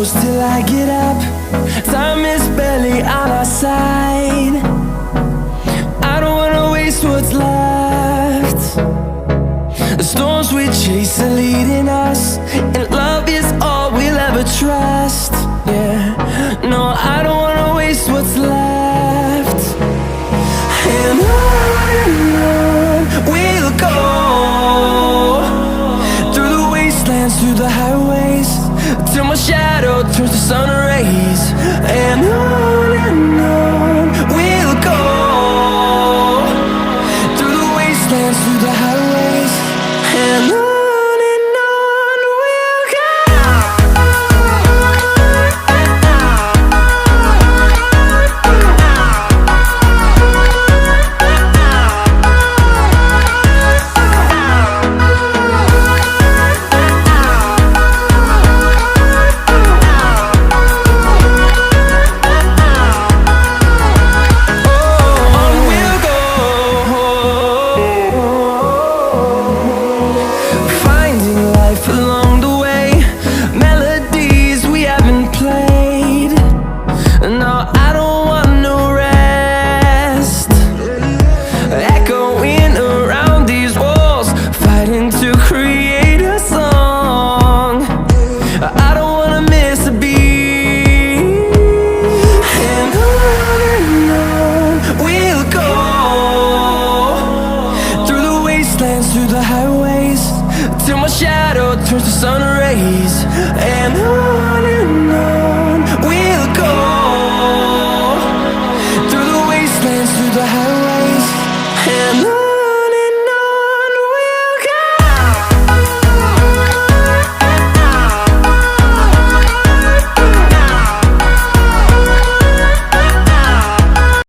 close till I get up. Time is barely on our side. I don't wanna waste what's left. The storms we chase are leading us, and love is all we'll ever trust. Yeah, no, I don't wanna waste what's left. And on we'll go, through the wastelands, through the highways, till my shadow turns to sun rays. And on we'll go, through the wastelands, through the highways, and on. Along the way, melodies we haven't played. No, I don't want no rest. Echoing around these walls, fighting to create a song. I don't wanna miss a beat. And on we'll go, through the wastelands, through the highways, till my shadow turns to sun rays. And on we'll go, through the wastelands, through the highways, and on.